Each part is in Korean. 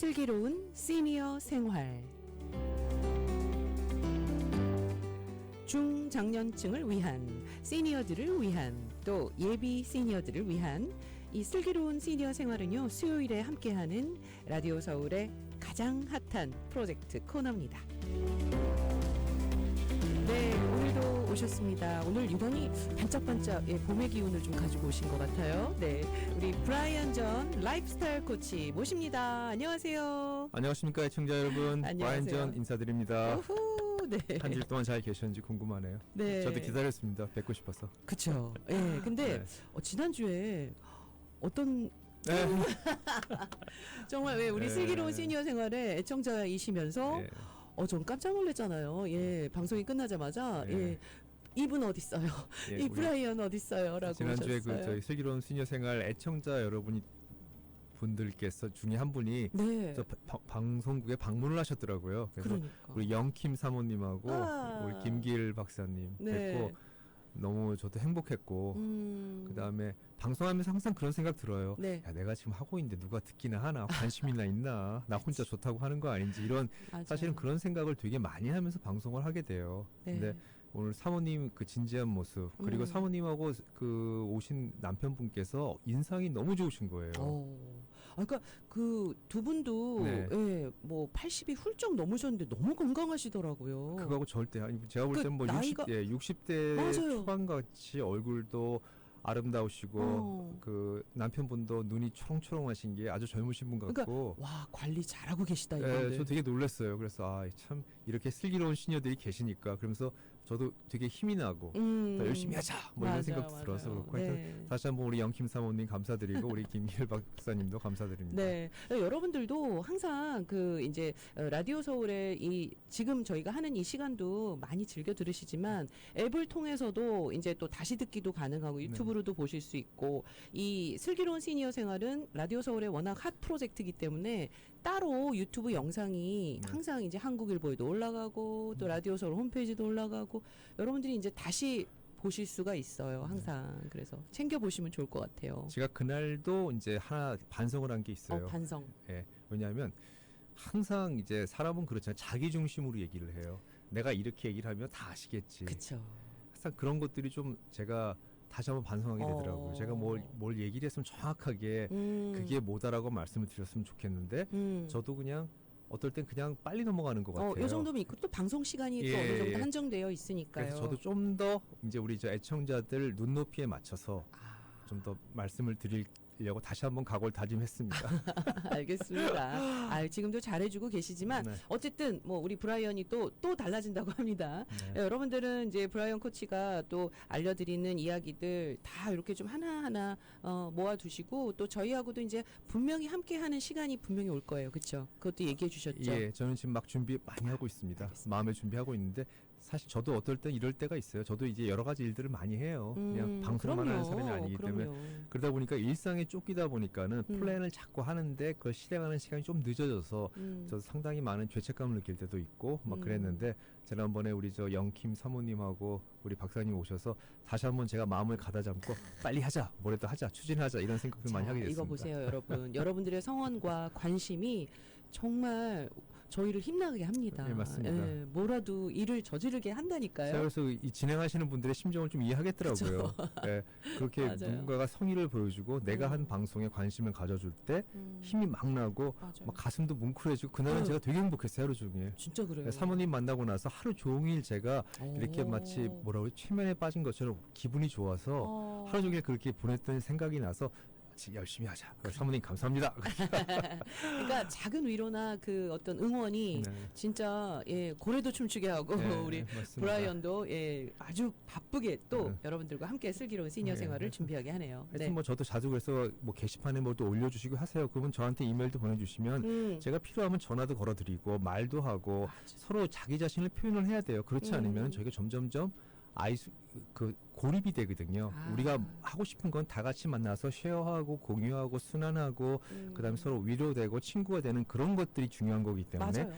슬기로운 시니어 생활. 중장년층을 위한, 시니어들을 위한, 또 예비 시니어들을 위한 이 슬기로운 시니어 생활은요, 수요일에 함께하는 라디오 서울의 가장 핫한 프로젝트 코너입니다. 네, 오늘도 오셨습니다. 오늘 유난히 반짝반짝 봄의 기운을 좀 가지고 오신 것 같아요. 네, 우리 브라이언 전 라이프스타일 코치 모십니다. 안녕하세요. 안녕하십니까 애청자 여러분. 안녕하세요. 브라이언 전 인사드립니다. 우후, 네. 한 주일 동안 잘 계셨는지 궁금하네요. 네. 저도 기다렸습니다. 뵙고 싶어서. 그쵸. 예, 근데 네. 지난주에 어떤 네. 정말 왜 우리 네. 슬기로운 시니어 생활의 애청자이시면서 네. 전 깜짝 놀랐잖아요. 예, 방송이 끝나자마자 네. 예, 이분 어디 있어요? 예, 이 우리 브라이언 어디 있어요?라고 지난주에 오셨어요. 그 저희 슬기로운 시니어 생활 애청자 분들께서 중에 한 분이 네, 저 방송국에 방문을 하셨더라고요. 그래서 그러니까. 우리 영킴 사모님하고 우리 김길 박사님 네. 뵙고 너무 저도 행복했고 그다음에 방송하면서 항상 그런 생각 들어요. 네. 야, 내가 지금 하고 있는데 누가 듣기나 하나, 관심이나 있나, 나 혼자 좋다고 하는 거 아닌지 이런 맞아요. 사실은 그런 생각을 되게 많이 하면서 방송을 하게 돼요. 네. 근데 오늘 사모님 그 진지한 모습 그리고 사모님하고 그 오신 남편분께서 인상이 너무 좋으신 거예요. 그러니까 그 두 분도 네. 예, 뭐 80이 훌쩍 넘으셨는데 너무 건강하시더라고요. 그거하고 절대 아니 제가 볼 그 때는 뭐 나이가- 60대 맞아요. 초반같이 얼굴도 아름다우시고 그 남편분도 눈이 초롱초롱하신 게 아주 젊으신 분 같고 와, 관리 잘하고 계시다 이분들. 저 되게 놀랐어요. 그래서 참 이렇게 슬기로운 시니어들이 계시니까 그러면서 저도 되게 힘이 나고 더 열심히 하자 뭐 이런 생각 들어서 그렇고 하여튼 네. 다시 한번 우리 영킴 사모님 감사드리고 우리 김길 박사님도 감사드립니다. 네, 여러분들도 항상 그 이제 라디오 서울의 이 지금 저희가 하는 이 시간도 많이 즐겨 들으시지만 앱을 통해서도 이제 또 다시 듣기도 가능하고 유튜브로도 보실 수 있고 이 슬기로운 시니어 생활은 라디오 서울의 워낙 핫 프로젝트이기 때문에 따로 유튜브 영상이 항상 이제 한국일보에도 올라가고 또 라디오 서울 홈페이지도 올라가고 여러분들이 이제 다시 보실 수가 있어요. 항상. 그래서 챙겨 보시면 좋을 것 같아요. 제가 그날도 이제 하나 반성을 한 게 있어요. 반성. 예, 왜냐하면 항상 이제 사람은 그렇잖아요. 자기 중심으로 얘기를 해요. 내가 이렇게 얘기를 하면 다 아시겠지. 그쵸. 항상 그런 것들이 좀 제가 다시 한번 반성하게 되더라고요. 제가 뭘 얘기를 했으면 정확하게 그게 뭐다라고 말씀을 드렸으면 좋겠는데 저도 그냥 어떨 땐 그냥 빨리 넘어가는 것 같아요. 요 정도면 있고 또 방송 시간이 또 어느 정도 한정되어 있으니까요. 그래서 저도 좀 더 이제 우리 저 애청자들 눈높이에 맞춰서 좀 더 말씀을 드리려고 다시 한번 각오를 다짐했습니다. 알겠습니다. 지금도 잘해주고 계시지만 네. 어쨌든 뭐 우리 브라이언이 또 달라진다고 합니다. 네. 여러분들은 이제 브라이언 코치가 또 알려드리는 이야기들 다 이렇게 좀 하나하나 모아두시고 또 저희하고도 이제 분명히 함께하는 시간이 분명히 올 거예요. 그렇죠? 그것도 얘기해 주셨죠. 예, 저는 지금 막 준비 많이 하고 있습니다. 알겠습니다. 마음의 준비하고 있는데 사실 저도 어떨 때 이럴 때가 있어요. 저도 이제 여러 가지 일들을 많이 해요. 그냥 방송만 하는 사람이 아니기 때문에 그러다 보니까 일상에 쫓기다 보니까는 플랜을 자꾸 하는데 그걸 실행하는 시간이 좀 늦어져서 저 상당히 많은 죄책감을 느낄 때도 있고 막 그랬는데 지난번에 우리 저 영킴 사모님하고 우리 박사님 오셔서 다시 한번 제가 마음을 가다잡고 빨리 하자, 뭐라도 하자, 추진하자 이런 생각을 많이 하게 됐습니다. 이거 보세요, 여러분. 여러분들의 성원과 관심이 정말 저희를 힘나게 합니다. 예, 맞습니다. 뭐라도 일을 저지르게 한다니까요. 제가 그래서 이 진행하시는 분들의 심정을 좀 이해하겠더라고요. 예, 그렇게 맞아요. 누군가가 성의를 보여주고 내가 한 방송에 관심을 가져줄 때 힘이 막 나고 맞아요. 막 가슴도 뭉클해지고 그날은 제가 되게 행복했어요. 하루 종일. 진짜 그래요. 사모님 만나고 나서 하루 종일 제가 이렇게 마치 뭐라고 최면에 빠진 것처럼 기분이 좋아서 하루 종일 그렇게 보냈던 생각이 나서 열심히 하자. 사모님 감사합니다. 그러니까 작은 위로나 그 어떤 응원이 네. 진짜 고래도 춤추게 하고 네, 우리 맞습니다. 브라이언도 아주 바쁘게 또 네. 여러분들과 함께 슬기로운 시니어 네. 생활을 준비하게 하네요. 하여튼 뭐 저도 자주 그래서 뭐 게시판에 뭘 또 올려주시고 하세요. 그분 저한테 이메일도 보내주시면 제가 필요하면 전화도 걸어드리고 말도 하고 서로 자기 자신을 표현을 해야 돼요. 그렇지 않으면 저희가 점점점 고립이 되거든요. 우리가 하고 싶은 건 다 같이 만나서 쉐어하고 공유하고 순환하고 그다음에 서로 위로되고 친구가 되는 그런 것들이 중요한 거기 때문에 맞아요.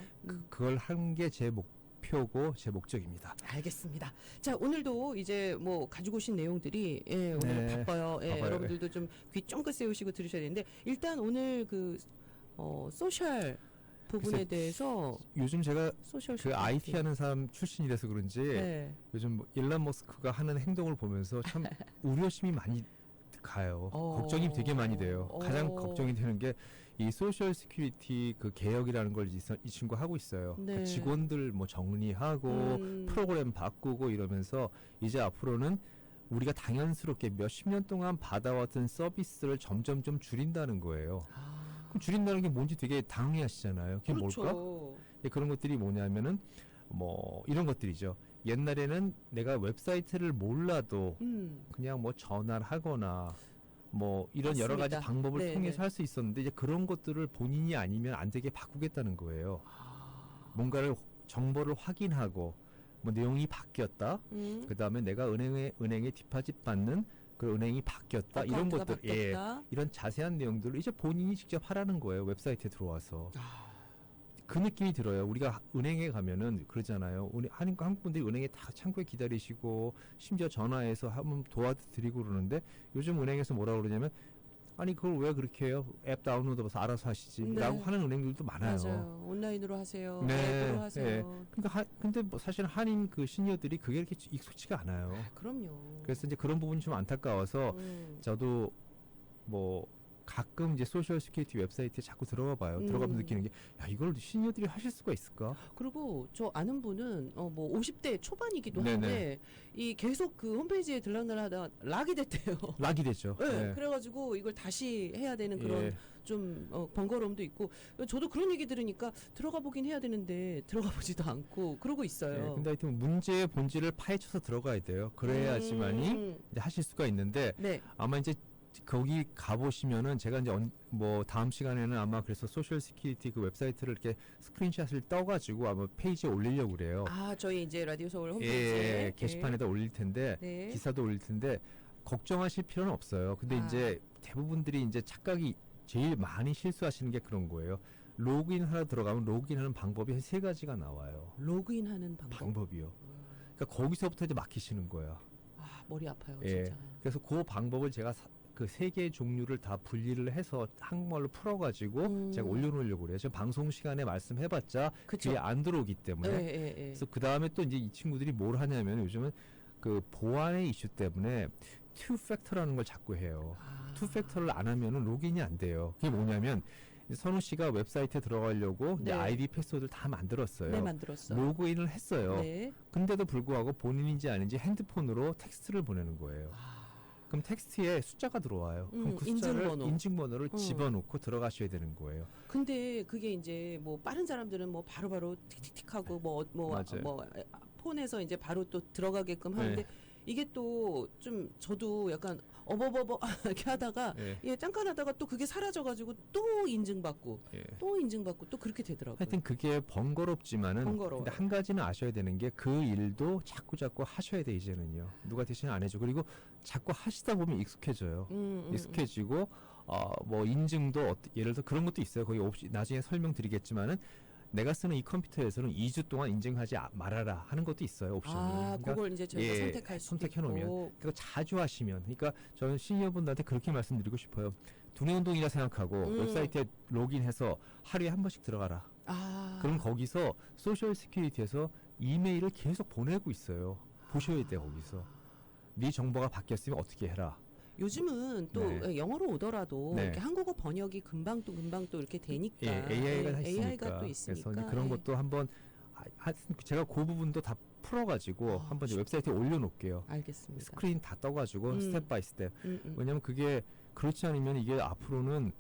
그걸 하는 게 제 목표고 제 목적입니다. 알겠습니다. 자, 오늘도 이제 뭐 가지고 오신 내용들이 오늘 네, 바빠요. 바빠요. 여러분들도 좀 귀 쫑긋 세우시고 들으셔야 되는데 일단 오늘 그 소셜 부분에 대해서 요즘 제가 소셜 그 IT 하는 사람 출신이라서 그런지 네. 요즘 뭐 일론 머스크가 하는 행동을 보면서 참 우려심이 많이 가요. 걱정이 되게 많이 돼요. 가장 걱정이 되는 게 이 소셜 시큐리티 그 개혁이라는 걸 이 친구 하고 있어요. 네. 그 직원들 뭐 정리하고 프로그램 바꾸고 이러면서 이제 앞으로는 우리가 당연스럽게 몇십 년 동안 받아왔던 서비스를 점점 좀 줄인다는 거예요. 그럼 줄인다는 게 뭔지 되게 당황해하시잖아요. 그게 그렇죠. 뭘까? 예, 그런 것들이 뭐냐면은 뭐 이런 것들이죠. 옛날에는 내가 웹사이트를 몰라도 그냥 뭐 전화를 하거나 뭐 이런 맞습니다. 여러 가지 방법을 네, 통해서 네. 할 수 있었는데 이제 그런 것들을 본인이 아니면 안 되게 바꾸겠다는 거예요. 뭔가를 정보를 확인하고 뭐 내용이 바뀌었다. 그다음에 내가 은행에 디파짓 받는 그 은행이 바뀌었다. 이런 것들 바뀌었다. 이런 자세한 내용들을 이제 본인이 직접 하라는 거예요. 웹사이트에 들어와서. 그 느낌이 들어요. 우리가 은행에 가면은 그러잖아요. 한국 분들이 은행에 다 창구에 기다리시고 심지어 전화해서 한번 도와드리고 그러는데 요즘 은행에서 뭐라 그러냐면 아니 그걸 왜 그렇게 해요? 앱 다운로드해서 알아서 하시지. 네. 라고 하는 은행들도 많아요. 맞아요. 온라인으로 하세요. 네, 앱으로 하세요. 네. 그러니까 근데 뭐 사실 한인 그 시니어들이 그게 이렇게 익숙치가 않아요. 그럼요. 그래서 이제 그런 부분이 좀 안타까워서 저도 뭐 가끔 이제 소셜 시큐리티 웹사이트에 자꾸 들어가 봐요. 들어가면 느끼는 게 야, 이걸 시니어들이 하실 수가 있을까? 그리고 저 아는 분은 뭐 50대 초반이기도 네네. 한데 이 계속 그 홈페이지에 들락날락하다가 락이 됐대요. 락이 됐죠. 네, 네. 그래가지고 이걸 다시 해야 되는 그런 예. 좀 번거로움도 있고 저도 그런 얘기 들으니까 들어가 보긴 해야 되는데 들어가 보지도 않고 그러고 있어요. 예, 근데 하여튼 문제의 본질을 파헤쳐서 들어가야 돼요. 그래야지만이 이제 하실 수가 있는데 네. 아마 이제 거기 가보시면은 제가 이제 뭐 다음 시간에는 아마 그래서 소셜 시큐리티 그 웹사이트를 이렇게 스크린샷을 떠가지고 아마 페이지에 올리려고 그래요. 저희 이제 라디오 서울 홈페이지에 예, 게시판에다 올릴 텐데 네. 기사도 올릴 텐데 걱정하실 필요는 없어요. 근데 이제 대부분들이 이제 착각이 제일 많이 실수하시는 게 그런 거예요. 로그인 하러 들어가면 로그인하는 방법이 한 3가지가 나와요. 로그인하는 방법이요. 그러니까 거기서부터 이제 막히시는 거예요. 머리 아파요, 예. 진짜. 그래서 그 방법을 제가 그 3개의 종류를 다 분리를 해서 한국말로 풀어가지고 제가 올려놓으려고 그래요. 지금 방송 시간에 말씀해봤자 그쵸. 그게 안 들어오기 때문에. 예. 그래서 그 다음에 또 이제 이 친구들이 뭘 하냐면 요즘은 그 보안의 이슈 때문에 투팩터라는 걸 자꾸 해요. 투팩터를 안 하면은 로그인이 안 돼요. 그게 뭐냐면 선우 씨가 웹사이트에 들어가려고 이제 네. 아이디 패스워드를 다 만들었어요. 네, 만들었어. 로그인을 했어요. 네. 근데도 불구하고 본인인지 아닌지 핸드폰으로 텍스트를 보내는 거예요. 그럼 텍스트에 숫자가 들어와요. 그럼 그 숫자를 인증번호를 집어넣고 들어가셔야 되는 거예요. 근데 그게 이제 뭐 빠른 사람들은 뭐 바로바로 틱틱틱하고 뭐 폰에서 이제 바로 또 들어가게끔 하는데 이게 또 좀 저도 약간 어버버버 이렇게 하다가 잠깐 하다가 또 그게 사라져가지고 또 인증받고 또 인증받고 또 그렇게 되더라고요. 하여튼 그게 번거롭지만은 번거로워요. 근데 한 가지는 아셔야 되는 게 그 일도 자꾸 하셔야 돼 이제는요. 누가 대신 안 해줘. 그리고 자꾸 하시다 보면 익숙해져요. 익숙해지고 뭐 인증도 예를 들어 그런 것도 있어요. 거기 없이 나중에 설명드리겠지만은 내가 쓰는 이 컴퓨터에서는 2주 동안 인증하지 말아라 하는 것도 있어요. 옵션이. 그러니까 그걸 이제 저희가 선택할 수 선택해놓으면 그거 자주 하시면 그러니까 저는 시니어분들한테 그렇게 말씀드리고 싶어요. 두뇌 운동이라 생각하고 웹사이트에 로그인해서 하루에 한 번씩 들어가라. 그럼 거기서 소셜 시큐리티에서 이메일을 계속 보내고 있어요. 보셔야 돼요. 거기서. 네 정보가 바뀌었으면 어떻게 해라. 요즘은 또 영어로 오더라도 이렇게 한국어 번역이 금방 또 이렇게 되니까 AI가 또 있으니까 그래서 그런 것도 한번 제가 그 부분도 다 풀어가지고 한번 웹사이트에 올려놓을게요. 알겠습니다. 스크린 다 떠가지고 스텝 바이 스텝. 왜냐면 그게 그렇지 않으면 이게 앞으로는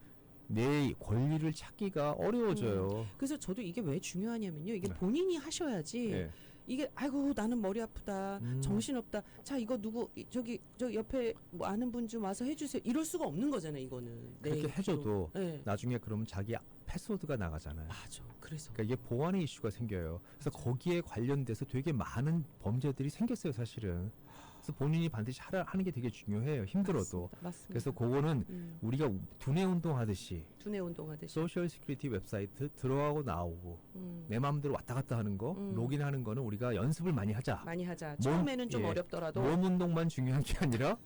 내 권리를 찾기가 어려워져요. 그래서 저도 이게 왜 중요하냐면요. 이게 본인이 하셔야지. 이게 아이고 나는 머리 아프다 정신없다 자 이거 누구 저기 저 옆에 뭐 아는 분 좀 와서 해주세요 이럴 수가 없는 거잖아요. 이거는 그렇게 해줘도 나중에 그러면 자기 패스워드가 나가잖아요. 맞아. 그래서 그러니까 이게 보안의 이슈가 생겨요. 그래서 거기에 관련돼서 되게 많은 범죄들이 생겼어요. 사실은. 그래서 본인이 반드시 하는 게 되게 중요해요. 힘들어도. 맞습니다. 그래서 그거는 우리가 두뇌 운동하듯이 소셜 시큐리티 웹사이트 들어가고 나오고 내 마음대로 왔다 갔다 하는 거 로그인하는 거는 우리가 연습을 많이 하자. 처음에는 좀 어렵더라도 몸 운동만 중요한 게 아니라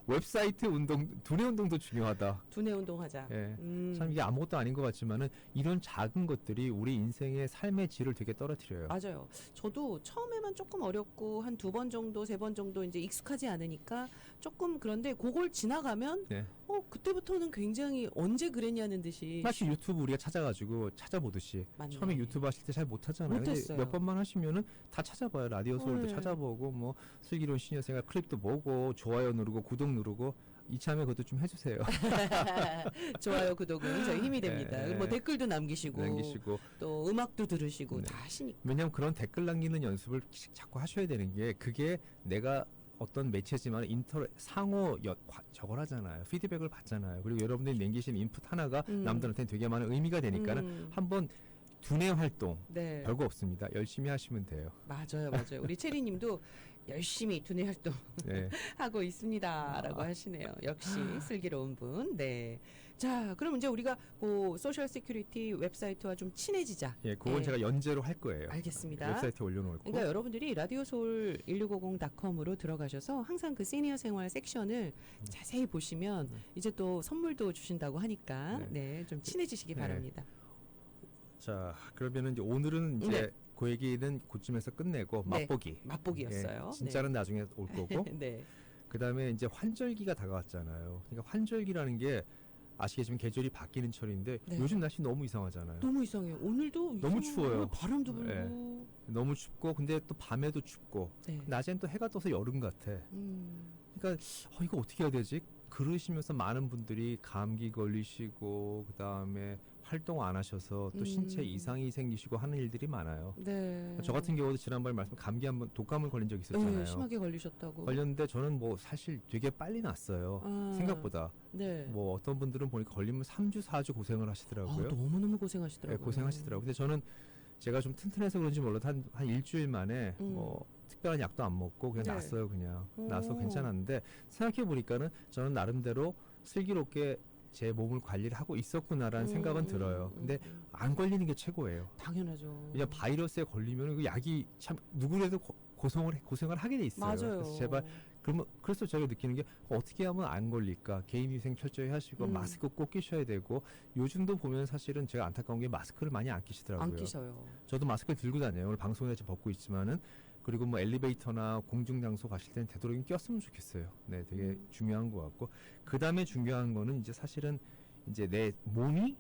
웹사이트 운동, 두뇌 운동도 중요하다. 두뇌 운동하자. 예. 참 이게 아무것도 아닌 것 같지만은 이런 작은 것들이 우리 인생의 삶의 질을 되게 떨어뜨려요. 맞아요. 저도 처음에만 조금 어렵고 한 2번 정도, 3번 정도 이제 익숙하지 않으니까 조금 그런데 그걸 지나가면 네. 그때부터는 굉장히 언제 그랬냐는 듯이 사실 유튜브 우리가 찾아가지고 찾아보듯이 맞네. 처음에 유튜브 하실 때 잘 못하잖아요. 근데 못했어요. 몇 번만 하시면은 다 찾아봐요. 라디오 소울도 네. 찾아보고 뭐 슬기로운 시니어생활 클립도 보고 좋아요 누르고 구독 누르고 이참에 그것도 좀 해주세요. 좋아요, 구독은 저희 힘이 됩니다. 네. 뭐 댓글도 남기시고, 남기시고 또 음악도 들으시고 네. 다 하시니까. 왜냐하면 그런 댓글 남기는 연습을 자꾸 하셔야 되는 게 그게 내가 어떤 매체지만 상호 저걸 하잖아요. 피드백을 받잖아요. 그리고 여러분들이 남기신 인풋 하나가 남들한테 되게 많은 의미가 되니까는 한번 두뇌 활동 네. 별거 없습니다. 열심히 하시면 돼요. 맞아요. 우리 체리님도 열심히 두뇌 활동 네. 하고 있습니다라고 하시네요. 역시 슬기로운 분. 네. 자, 그럼 이제 우리가 그 소셜 시큐리티 웹사이트와 좀 친해지자. 예, 그건 네. 제가 연재로 할 거예요. 알겠습니다. 웹사이트에 올려놓고. 그러니까 여러분들이 라디오소울 1650.com으로 들어가셔서 항상 그 시니어 생활 섹션을 자세히 보시면 이제 또 선물도 주신다고 하니까 네, 좀 친해지시기 네. 바랍니다. 자, 그러면은 이제 오늘은 이제 네. 그 얘기는 그쯤에서 끝내고 네. 맛보기. 맛보기였어요. 예, 진짜는 나중에 올 거고. 네. 그다음에 이제 환절기가 다가왔잖아요. 그러니까 환절기라는 게 아시겠지만 계절이 바뀌는 철인데 네. 요즘 날씨 너무 이상하잖아요. 너무 이상해요. 오늘도 너무 이상해요. 추워요. 바람도 불고. 네. 너무 춥고 근데 또 밤에도 춥고 네. 낮엔 또 해가 떠서 여름 같아. 그러니까 이거 어떻게 해야 되지? 그러시면서 많은 분들이 감기 걸리시고 그다음에 활동 안 하셔서 또 신체 이상이 생기시고 하는 일들이 많아요. 네. 저 같은 경우도 지난번에 말씀 감기 한번 독감을 걸린 적이 있었잖아요. 네, 심하게 걸리셨다고. 걸렸는데 저는 뭐 사실 되게 빨리 났어요. 생각보다. 네. 뭐 어떤 분들은 보니까 걸리면 3주, 4주 고생을 하시더라고요. 너무너무 고생하시더라고요. 네, 고생하시더라고요. 근데 저는 제가 좀 튼튼해서 그런지 몰라도 한 일주일 만에 뭐 특별한 약도 안 먹고 그냥 네. 났어요. 그냥 나서 괜찮았는데 생각해 보니까는 저는 나름대로 슬기롭게 제 몸을 관리를 하고 있었구나라는 생각은 들어요. 근데 안 걸리는 게 최고예요. 당연하죠. 그냥 바이러스에 걸리면 그 약이 참 누구라도 고생을 하게 돼 있어요. 맞아요. 그래서 제발 그래서 제가 느끼는 게 어떻게 하면 안 걸릴까? 개인위생 철저히 하시고 마스크 꼭 끼셔야 되고 요즘도 보면 사실은 제가 안타까운 게 마스크를 많이 안 끼시더라고요. 안 끼셔요. 저도 마스크를 들고 다녀요. 오늘 방송에서 지금 벗고 있지만은 그리고 뭐 엘리베이터나 공중장소 가실 때는 되도록 꼈으면 좋겠어요. 네, 되게 중요한 것 같고 그 다음에 중요한 거는 이제 사실은 이제 내 몸이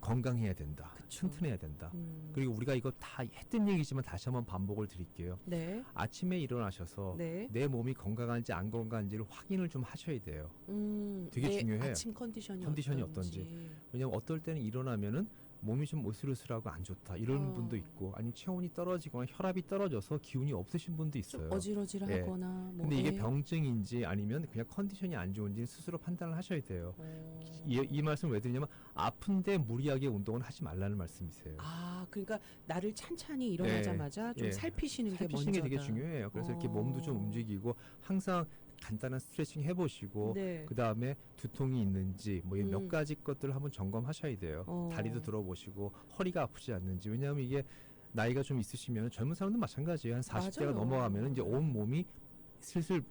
건강해야 된다. 그쵸. 튼튼해야 된다. 그리고 우리가 이거 다 했던 얘기지만 다시 한번 반복을 드릴게요. 네. 아침에 일어나셔서 네. 내 몸이 건강한지 안 건강한지를 확인을 좀 하셔야 돼요. 되게 내 중요해요. 아침 컨디션이 어떤지. 왜냐면 어떨 때는 일어나면은 몸이 좀 으슬으슬하고 안 좋다 이런 분도 있고 아니면 체온이 떨어지거나 혈압이 떨어져서 기운이 없으신 분도 있어요. 좀 어질어질하거나. 뭐, 근데 이게 병증인지 아니면 그냥 컨디션이 안 좋은지 스스로 판단을 하셔야 돼요. 이 말씀을 왜 드리냐면 아픈데 무리하게 운동은 하지 말라는 말씀이세요. 그러니까 나를 찬찬히 일어나자마자 좀 살피시는 게 먼저다. 살피시는 게 되게 중요해요. 그래서 이렇게 몸도 좀 움직이고 항상 간단한 스트레칭 해보시고 네. 그 다음에 두통이 있는지 뭐 몇 가지 것들을 한번 점검하셔야 돼요. 다리도 들어보시고 허리가 아프지 않는지. 왜냐하면 이게 나이가 좀 있으시면 젊은 사람도 마찬가지예요. 한 40대가 맞아요. 넘어가면 이제 온 몸이 슬슬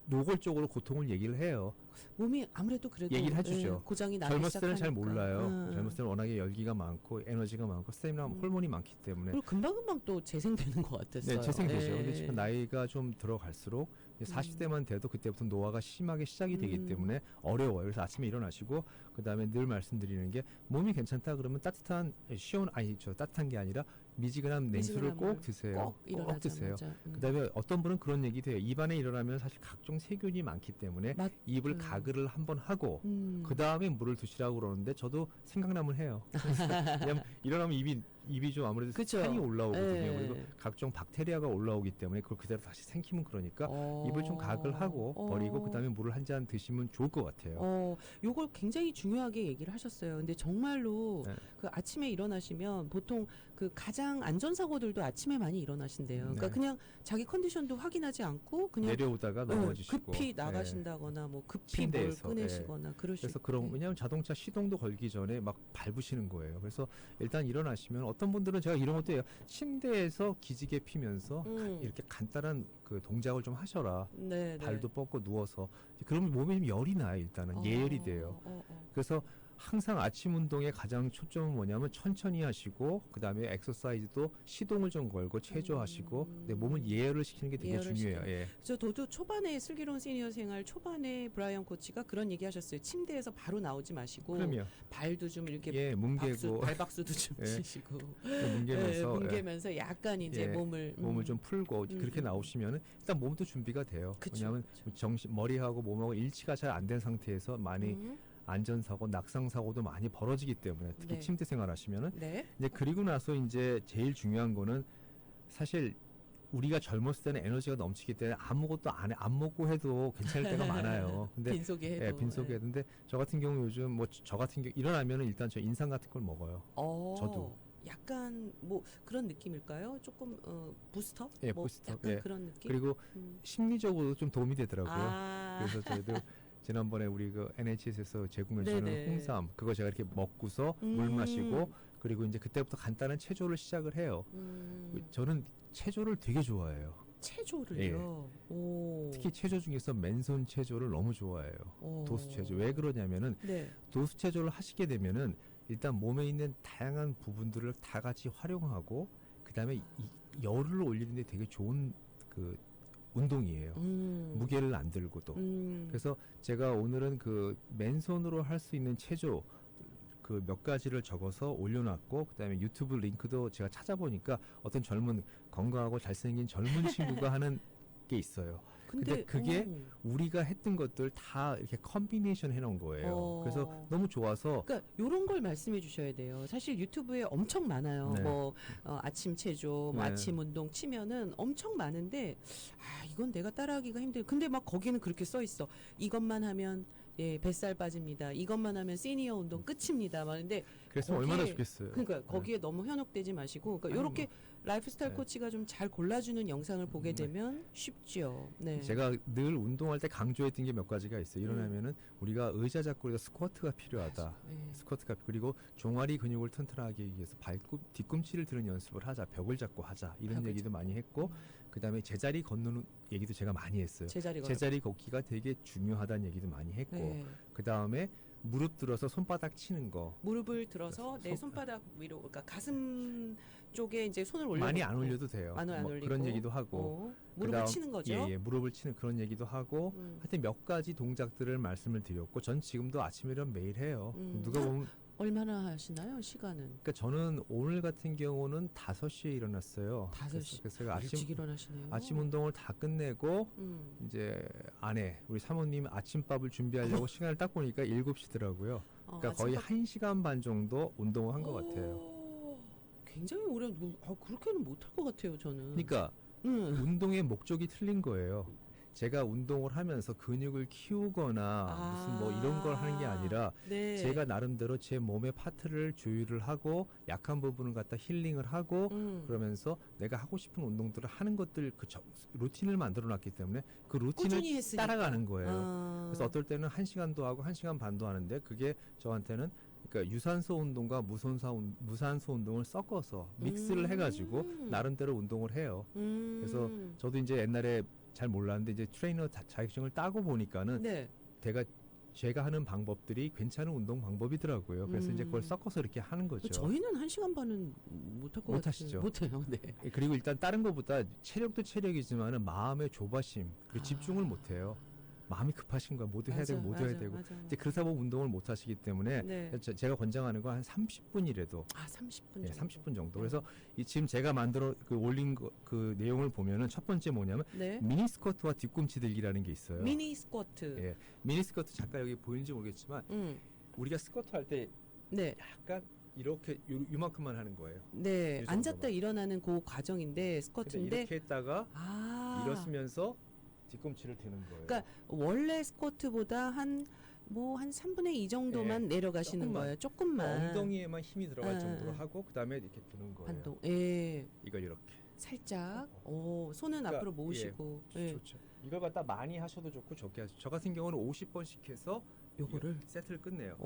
노골적으로 고통을 얘기를 해요. 몸이 아무래도 그래도 얘기를 해주죠. 고장이 나기 젊었을 때는 잘 시작하니까. 몰라요. 젊었을 때는 워낙에 열기가 많고 에너지가 많고 스태미나 호르몬이 많기 때문에 그리고 금방금방 또 재생되는 것 같았어요. 네, 재생되죠. 근데 지금 나이가 좀 들어갈수록 40대만 돼도 그때부터 노화가 심하게 시작이 되기 때문에 어려워요. 그래서 아침에 일어나시고 그다음에 늘 말씀드리는 게 몸이 괜찮다 그러면 따뜻한 따뜻한 게 아니라 미지근한 냉수를 꼭 드세요. 꼭 드세요. 그다음에 어떤 분은 그런 얘기도 해요. 입안에 일어나면 사실 각종 세균이 많기 때문에 입을 가글을 한번 하고 그다음에 물을 드시라고 그러는데 저도 생각나면 해요. 왜냐면 일어나면 입이 좀 아무래도 그쵸. 살이 올라오거든요. 네. 그리고 각종 박테리아가 올라오기 때문에 그걸 그대로 다시 생기면 그러니까 입을 좀 가글하고 버리고 그다음에 물을 한 잔 드시면 좋을 것 같아요. 요걸 굉장히 중요하게 얘기를 하셨어요. 근데 정말로 네. 그 아침에 일어나시면 보통 그 가장 안전사고들도 아침에 많이 일어나신대요. 그러니까 네. 그냥 자기 컨디션도 확인하지 않고 그냥 내려오다가 넘어지시고 급히 나가신다거나 뭐 급히 뭘 침대에서, 꺼내시거나 그러실 그래서 왜냐하면 자동차 시동도 걸기 전에 막 밟으시는 거예요. 그래서 일단 일어나시면 어떤 분들은 제가 이런 것도 해요. 침대에서 기지개 피면서 이렇게 간단한 그 동작을 좀 하셔라. 네, 발도 뻗고 누워서 그러면 몸에 좀 열이 나요. 일단은 예열이 돼요. 그래서 항상 아침 운동의 가장 초점은 뭐냐면 천천히 하시고 그다음에 엑서사이즈도 시동을 좀 걸고 체조하시고 근데 몸을 예열을 시키는 게 되게 중요해요. 예. 저도 초반에 슬기로운 시니어 생활 초반에 브라이언 코치가 그런 얘기 하셨어요. 침대에서 바로 나오지 마시고 그럼요. 발도 좀 이렇게 예, 뭉개고 발박수도 좀 예. 치시고 뭉개면서 뭉개면서 약간 이제 예. 몸을 좀 풀고 그렇게 나오시면은 일단 몸도 준비가 돼요. 그쵸, 왜냐하면 정신 머리하고 몸하고 일치가 잘 안 된 상태에서 많이 안전사고, 낙상사고도 많이 벌어지기 때문에 특히 네. 침대 생활하시면은 네. 이제 그리고 나서 이제 제일 중요한 거는 사실 우리가 젊었을 때는 에너지가 넘치기 때문에 아무것도 안 먹고 해도 괜찮을 때가 많아요. 근데 빈속에 해도. 예, 빈속에 했는데 저 같은 경우 요즘 뭐 저 같은 경우 일어나면은 일단 저 인삼 같은 걸 먹어요. 저도. 약간 뭐 그런 느낌일까요? 조금 부스터? 예, 뭐 부스터. 약간 예. 그런 느낌. 그리고 심리적으로 좀 도움이 되더라고요. 그래서 저희도 지난번에 우리 그 NHS에서 제공해주는 네네. 홍삼 그거 제가 이렇게 먹고서 물 마시고 그리고 이제 그때부터 간단한 체조를 시작을 해요. 저는 체조를 되게 좋아해요. 체조를요. 오. 특히 체조 중에서 맨손 체조를 너무 좋아해요. 도수 체조. 왜 그러냐면은 네. 도수 체조를 하시게 되면은 일단 몸에 있는 다양한 부분들을 다 같이 활용하고 그다음에 이 열을 올리는 데 되게 좋은 그 운동이에요. 무게를 안 들고도. 그래서 제가 오늘은 그 맨손으로 할 수 있는 체조 그 몇 가지를 적어서 올려놨고 그다음에 유튜브 링크도 제가 찾아보니까 어떤 젊은 건강하고 잘생긴 젊은 친구가 하는 게 있어요. 근데 그게 우리가 했던 것들 다 이렇게 컴비네이션 해놓은 거예요. 그래서 너무 좋아서. 그러니까 이런 걸 말씀해 주셔야 돼요. 사실 유튜브에 엄청 많아요. 네. 뭐 아침 체조, 뭐 네. 아침 운동 치면은 엄청 많은데 이건 내가 따라하기가 힘들. 근데 막 거기는 그렇게 써 있어. 이것만 하면 예, 뱃살 빠집니다. 이것만 하면 시니어 운동 끝입니다. 막 근데 그랬으면 얼마나 좋겠어요. 그러니까 거기에 너무 현혹되지 마시고 그러니까 이렇게 라이프스타일 네. 코치가 좀 잘 골라주는 영상을 보게 되면 쉽죠. 네. 제가 늘 운동할 때 강조했던 게 몇 가지가 있어요. 일어나면은 우리가 의자 잡고 스쿼트가 필요하다. 네. 스쿼트가 그리고 종아리 근육을 튼튼하게 하기 위해서 뒤꿈치를 드는 연습을 하자. 벽을 잡고 하자. 이런 벽을 얘기도 많이 했고 그다음에 제자리 걷는 얘기도 제가 많이 했어요. 제자리 걷기가 되게 중요하다는 얘기도 많이 했고 네. 그다음에 무릎 들어서 손바닥 치는 거. 무릎을 들어서 내 손바닥 위로, 그러니까 가슴 쪽에 이제 손을 올려. 많이 안 올려도 돼요. 안 올리고. 그런 얘기도 하고. 무릎을 치는 거죠. 예, 무릎을 치는 그런 얘기도 하고. 하여튼 몇 가지 동작들을 말씀을 드렸고, 전 지금도 아침에 일어나면 매일 해요. 누가 보면. 얼마나 하시나요, 시간은? 그러니까 저는 오늘 같은 경우는 5시에 일어났어요. 5시. 그래서 제가 일찍 일어나시네요. 아침 운동을 다 끝내고 이제 아내 우리 사모님 아침밥을 준비하려고 시간을 딱 보니까 7시더라고요. 그러니까 거의 1시간 반 정도 운동을 한 것 같아요. 굉장히 오래 그렇게는 못할 것 같아요, 저는. 그러니까 운동의 목적이 틀린 거예요. 제가 운동을 하면서 근육을 키우거나 무슨 뭐 이런 걸 하는 게 아니라 네. 제가 나름대로 제 몸의 파트를 조율을 하고 약한 부분을 갖다 힐링을 하고 그러면서 내가 하고 싶은 운동들을 하는 것들 루틴을 만들어 놨기 때문에 그 루틴을 따라가는 거예요. 그래서 어떨 때는 1시간도 하고 1시간 반도 하는데 그게 저한테는 그러니까 유산소 운동과 무산소 운동을 섞어서 믹스를 해가지고 나름대로 운동을 해요. 그래서 저도 이제 옛날에 잘 몰랐는데 이제 트레이너 자격증을 따고 보니까는 제가 하는 방법들이 괜찮은 운동 방법이더라고요. 그래서 이제 그걸 섞어서 이렇게 하는 거죠. 저희는 1시간 반은 못할 것 같아요. 못하시죠. 못해요. 네. 그리고 일단 다른 것보다 체력도 체력이지만은 마음의 조바심 그리고 집중을 못해요. 마음이 급하신 거야. 모두 해야 되고 모두 해야 되고. 이제 그러다 보면 운동을 못 하시기 때문에 제가 권장하는 건 한 30분이라도. 30분 정도. 네, 30분 정도. 그래서 지금 제가 올린 그 내용을 보면은 첫 번째 뭐냐면 미니 스쿼트와 뒤꿈치 들기라는 게 있어요. 미니 스쿼트. 예. 미니 스쿼트 잠깐 여기 보이는지 모르겠지만 우리가 스쿼트 할 때 약간 이렇게 요만큼만 하는 거예요. 네. 앉았다 일어나는 그 과정인데 스쿼트인데 이렇게 했다가 일어서면서 뒤꿈치를 드는 거예요. 그러니까 원래 스쿼트보다 한 3분의 2 정도만 내려가시는 거예요. 조금만. 엉덩이에만 힘이 들어갈 정도로 하고 그다음에 이렇게 드는 거예요. 이걸 이렇게. 살짝. 손은 그러니까, 앞으로 모으시고. 좋죠. 이걸 갖다 많이 하셔도 좋고 적게 하셔도. 저 같은 경우는 50번씩 해서 요거를 세트를 끝내요.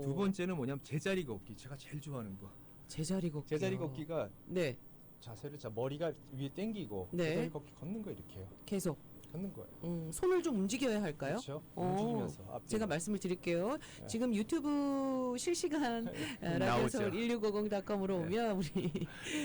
두 번째는 뭐냐면 제자리 걷기. 제가 제일 좋아하는 거. 제자리 걷기. 제자리 걷기가 네. 자세를 자 머리가 위에 당기고 네. 제자리 걷기 걷는 거 이렇게 해요. 계속. 걷는 거예요. 손을 좀 움직여야 할까요? 그렇죠. 움직이면서 앞뒤로. 제가 말씀을 드릴게요. 네. 지금 유튜브 실시간 라디오서울 1650.com으로 네. 오면 우리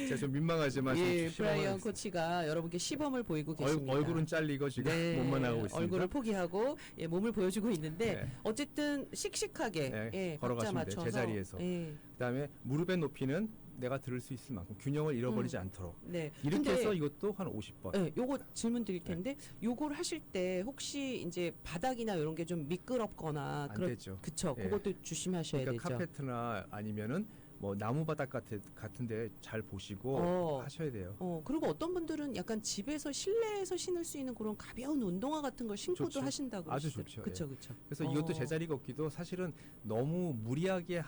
제가 좀 민망하지만 예, 좀 브라이언 코치가 여러분께 시범을 보이고 계십니다. 얼굴은 잘리고 지금 네, 몸만 나가고 있습니다. 얼굴을 포기하고 예, 몸을 보여주고 있는데 네. 어쨌든 씩씩하게 네, 예, 박자 걸어가시면 돼요. 맞춰서 제자리에서. 예, 그다음에 무릎의 높이는 내가 들을 수 있을 만큼 균형을 잃어버리지 않도록 네. 이렇게 근데 해서 이것도 한 50번. 예, 요거 질문 드릴 텐데 요걸 하실 때 혹시 이제 바닥이나 이런 게 좀 미끄럽거나 안 되죠. 그쵸. 예. 그것도 조심하셔야 그러니까 되죠. 카페트나 아니면은 뭐 나무 바닥 같은데 잘 보시고 하셔야 돼요. 그리고 어떤 분들은 약간 집에서 실내에서 신을 수 있는 그런 가벼운 운동화 같은 걸 신고도 좋죠. 하신다고 아주 그러시더라고요. 좋죠. 그쵸, 예. 그쵸. 그래서 이것도 제자리 걷기도 사실은 너무 무리하게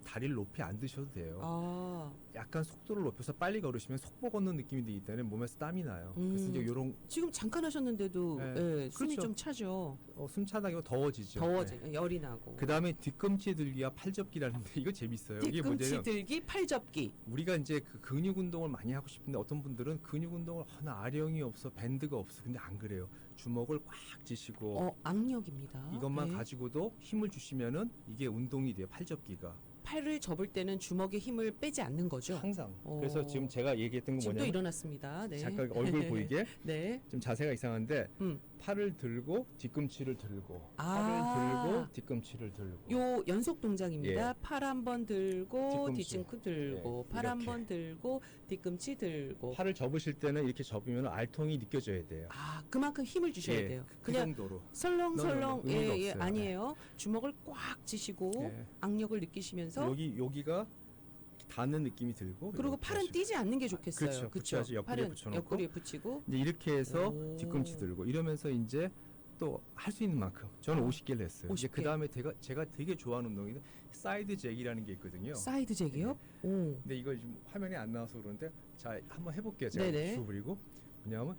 다리를 높이 안 드셔도 돼요. 아, 약간 속도를 높여서 빨리 걸으시면 속보 걷는 느낌이 들기 때문에 몸에서 땀이 나요. 그래서 이제 요런 지금 잠깐 하셨는데도 네. 예, 숨이 그렇죠. 좀 차죠. 숨 차다가 더워지죠. 더워져, 네. 열이 나고. 그 다음에 뒤꿈치 들기와 팔접기라는데 이거 재밌어요. 이게 뒤꿈치 뭐냐면 들기, 팔접기. 우리가 이제 그 근육 운동을 많이 하고 싶은데 어떤 분들은 근육 운동을 나 아령이 없어, 밴드가 없어. 근데 안 그래요. 주먹을 꽉 쥐시고 악력입니다. 이것만 네. 가지고도 힘을 주시면은 이게 운동이 돼요. 팔접기가 팔을 접을 때는 주먹에 힘을 빼지 않는 거죠. 항상. 그래서 지금 제가 얘기했던 건 지금 또 뭐냐면 일어났습니다. 네. 잠깐 얼굴 보이게 네. 좀 자세가 이상한데 음. 팔을 들고 뒤꿈치를 들고 아. 팔을 들고 뒤꿈치를 들고 요 연속 동작입니다. 예. 팔 한 번 들고 뒤꿈치. 뒤꿈치 들고 예, 팔 한 이렇게. 번 들고 뒤꿈치 들고. 팔을 접으실 때는 이렇게 접으면 알통이 느껴져야 돼요. 아, 그만큼 힘을 주셔야 예, 돼요. 그 그냥 정도로. 설렁설렁 의미가 예, 없어요. 아니에요. 주먹을 꽉 쥐시고 예. 악력을 느끼시면서 여기가 닿는 느낌이 들고 그리고 이렇게 팔은 하시고. 뛰지 않는 게 좋겠어요. 그렇죠. 그쵸? 붙여야지 옆구리에 팔은 붙여놓고. 옆구리에 붙이고 이제 이렇게 해서 오. 뒤꿈치 들고 이러면서 이제 또 할 수 있는 만큼 저는 50개를 했어요. 이제 50개. 그 다음에 제가 되게 좋아하는 운동이 사이드 잭이라는 게 있거든요. 사이드 잭이요? 오. 근데 이거 지금 화면에 안 나와서 그러는데 자 한번 해볼게요. 제가 네네. 주부리고 뭐냐면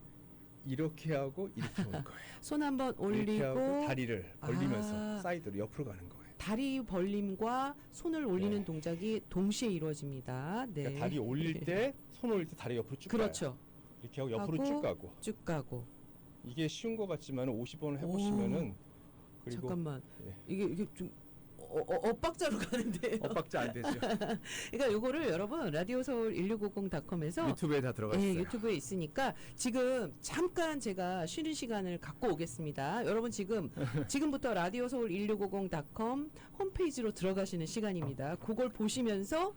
이렇게 하고 이렇게 오는 거예요. 손 한번 이렇게 하고 올리고 다리를 벌리면서 아. 사이드로 옆으로 가는 거예요. 다리 벌림과 손을 올리는 네. 동작이 동시에 이루어집니다. 네. 그러니까 다리 올릴 때 손 올릴 때 다리 옆으로 쭉 가요. 그렇죠. 이렇게 하고 옆으로 하고 쭉 가고 쭉 가고. 이게 쉬운 것 같지만 50번을 해보시면은 그리고 잠깐만. 예. 이게 좀 엇박자로 가는데요. 엇박자 안 되죠. 그러니까 요거를 여러분 라디오 서울 1650.com에서 유튜브에 다 들어갔어요. 예, 유튜브에 있으니까 지금 잠깐 제가 쉬는 시간을 갖고 오겠습니다. 여러분 지금부터 라디오 서울 1650.com 홈페이지로 들어가시는 시간입니다. 그걸 보시면서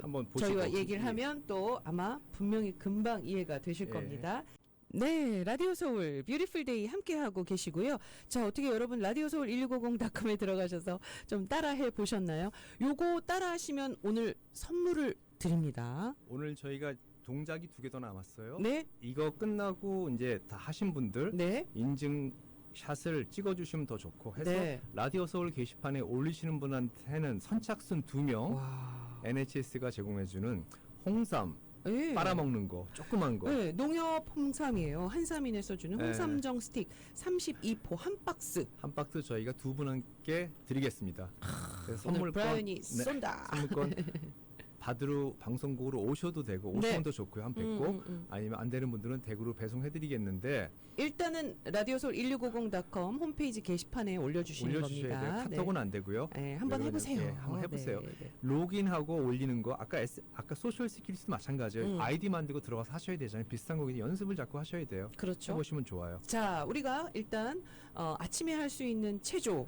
한번 보시고 저희와 얘기를 하면 또 아마 분명히 금방 이해가 되실 예. 겁니다. 네, 라디오 서울 뷰티풀 데이 함께 하고 계시고요. 자, 어떻게 여러분 라디오 서울 1650.com에 들어가셔서 좀 따라해 보셨나요? 요거 따라하시면 오늘 선물을 드립니다. 오늘 저희가 동작이 2개 더 남았어요. 네, 이거 끝나고 이제 다 하신 분들 네, 인증 샷을 찍어주시면 더 좋고 해서 네. 라디오 서울 게시판에 올리시는 분한테는 선착순 2명 와, NHS가 제공해주는 홍삼 예. 빨아먹는 거 조그만 거 네, 농협 홍삼이에요. 한삼인에서 주는 네. 홍삼정 스틱 32포 한 박스. 한 박스 저희가 2분께 드리겠습니다. 그래서 오늘 선물권 브라이언이 쏜다. 선물권 받으러 방송국으로 오셔도 되고 오시면 네. 더 좋고요. 한 뵙고 아니면 안 되는 분들은 댁으로 배송해드리겠는데 일단은 라디오솔 1650.com 홈페이지 게시판에 올려주시는 올려주셔야 돼요. 겁니다. 카톡은 안 되고요. 네, 한번 왜 해보세요. 그러냐면, 한번 해보세요. 네, 네. 로그인하고 올리는 거 아까 소셜 시큐리티도 마찬가지예요. 아이디 만들고 들어가서 하셔야 되잖아요. 비슷한 거기 연습을 자꾸 하셔야 돼요. 그렇죠. 해보시면 좋아요. 자, 우리가 일단 아침에 할 수 있는 체조.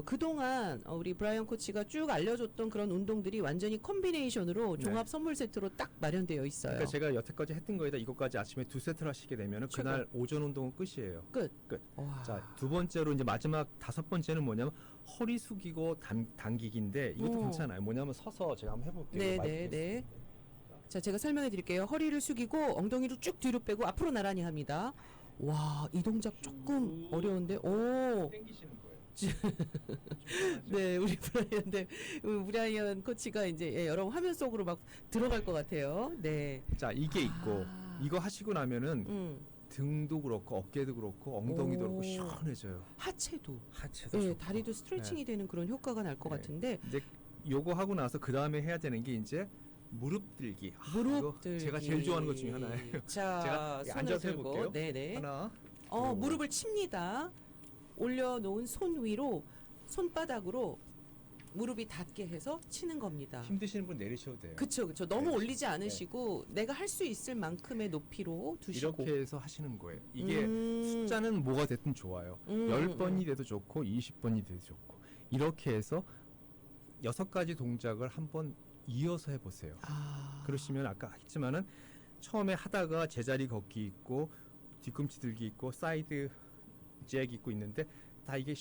그동안 우리 브라이언 코치가 쭉 알려줬던 그런 운동들이 완전히 콤비네이션으로 네. 종합 선물 세트로 딱 마련되어 있어요. 그러니까 제가 여태까지 했던 거에다 이것까지 아침에 2세트를 하시게 되면 최고. 그날 오전 운동은 끝이에요. 끝. 끝. 와. 자, 2번째로 이제 마지막 5번째는 뭐냐면 허리 숙이고 당기기인데 이것도 괜찮아요. 뭐냐면 서서 제가 한번 해볼게요. 네, 마이크 네, 네. 있습니다. 자, 제가 설명해 드릴게요. 허리를 숙이고 엉덩이를 쭉 뒤로 빼고 앞으로 나란히 합니다. 와, 이 동작 조금 어려운데. 오. 당기시는 거예요. 네, 우리 브라이언 코치가 이제 여러분 화면 속으로 막 들어갈 것 같아요. 네. 자, 이게 있고 아. 이거 하시고 나면은 등도 그렇고 어깨도 그렇고 엉덩이도 오. 그렇고 시원해져요. 하체도. 하체도 네, 좋고. 다리도 스트레칭이 되는 그런 효과가 날 것 네. 같은데. 이제 요거 하고 나서 그 다음에 해야 되는 게 이제 무릎 들기. 무릎 이거 들기. 제가 제일 좋아하는 것 중에 하나예요. 자, 제가 손을 앉아서 들고, 해볼게요. 네네. 하나. 무릎을 칩니다. 올려놓은 손 위로 손바닥으로 무릎이 닿게 해서 치는 겁니다. 힘드시는 분 내리셔도 돼요. 그쵸. 너무 네. 올리지 않으시고 내가 할 수 있을 만큼의 높이로 두시고. 이렇게 해서 하시는 거예요. 이게 음. 숫자는 뭐가 됐든 좋아요. 10번이 돼도 좋고 20번이 돼도 좋고 이렇게 해서 6가지 동작을 한번 이어서 해보세요. 그러시면 아까 했지만은 처음에 하다가 제자리 걷기 있고 뒤꿈치 들기 있고 사이드 잭 있고 있는데 다 이게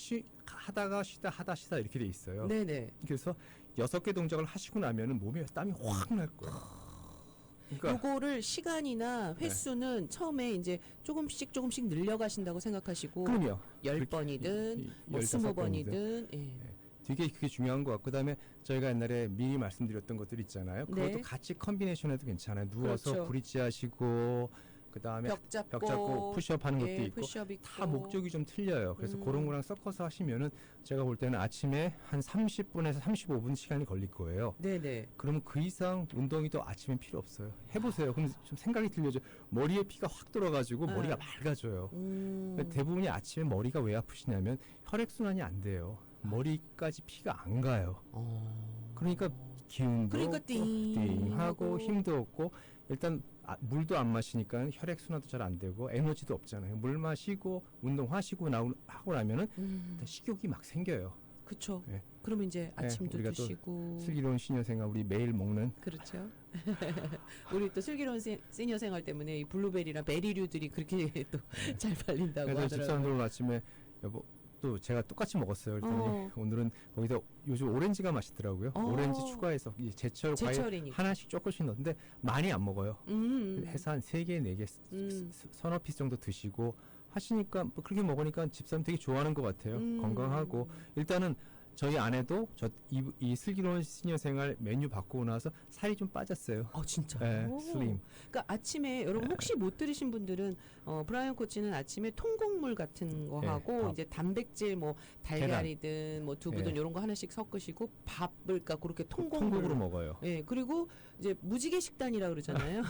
하다가 쉬다 하다 쉬다 이렇게 돼 있어요. 네네. 그래서 6개 동작을 하시고 나면은 몸에 땀이 확 날 거예요. 그러니까 요거를 시간이나 횟수는 처음에 이제 조금씩 늘려가신다고 생각하시고 그럼요. 10번이든 뭐 20번이든 예. 되게 그게 중요한 것 같고 그다음에 저희가 옛날에 미리 말씀드렸던 것들 있잖아요. 그것도 네. 같이 컨비네이션해도 괜찮아요. 누워서 그렇죠. 브릿지 하시고 그다음에 벽 잡고, 벽 잡고 푸시업 하는 것도 예, 있고 푸시업 있고. 다 목적이 좀 틀려요. 그래서 그런 거랑 섞어서 하시면은 제가 볼 때는 아침에 한 30분에서 35분 시간이 걸릴 거예요. 네네. 그러면 그 이상 운동이 더 아침에 필요 없어요. 해보세요. 그럼 좀 생각이 들려져. 머리에 피가 확 들어가지고 네. 머리가 맑아져요. 대부분이 아침에 머리가 왜 아프시냐면 혈액순환이 안 돼요. 머리까지 피가 안 가요. 그러니까 기운도 그러니까 없고 띵하고 띵하고 힘도 없고 일단 물도 안 마시니까 혈액순환도 잘 안 되고 에너지도 없잖아요. 물 마시고 운동하시고 하고 나면은 식욕이 막 생겨요. 그쵸. 예. 그러면 이제 아침도 우리가 또 드시고. 슬기로운 시니어 생활 우리 매일 먹는 그렇죠. 우리 또 슬기로운 시니어 생활 때문에 이 블루베리나 베리류들이 그렇게 또 잘 팔린다고 그래서 하더라고요. 집사람들 아침에 여보 또 제가 똑같이 먹었어요. 그랬더니 오늘은 거기서 요즘 오렌지가 맛있더라고요. 오렌지 추가해서 이제 제철 과일 제철이니까. 하나씩 조금씩 넣는데 많이 안 먹어요. 해서 한 3개, 4개, 서너 피스 정도 드시고 하시니까 뭐 그렇게 먹으니까 집사람 되게 좋아하는 것 같아요. 건강하고 일단은 저희 아내도 이 슬기로운 시니어 생활 메뉴 바꾸고 나서 살이 좀 빠졌어요. 진짜요? 네, 슬림. 그러니까 아침에 여러분 혹시 못 들으신 분들은 브라이언 코치는 아침에 통곡물 같은 거 네, 하고 밥. 이제 단백질 뭐 달걀이든 뭐 두부든 네. 이런 거 하나씩 섞으시고 밥을 그러니까 그렇게 통곡으로 먹어요. 예, 그리고 이제 무지개 식단이라 그러잖아요.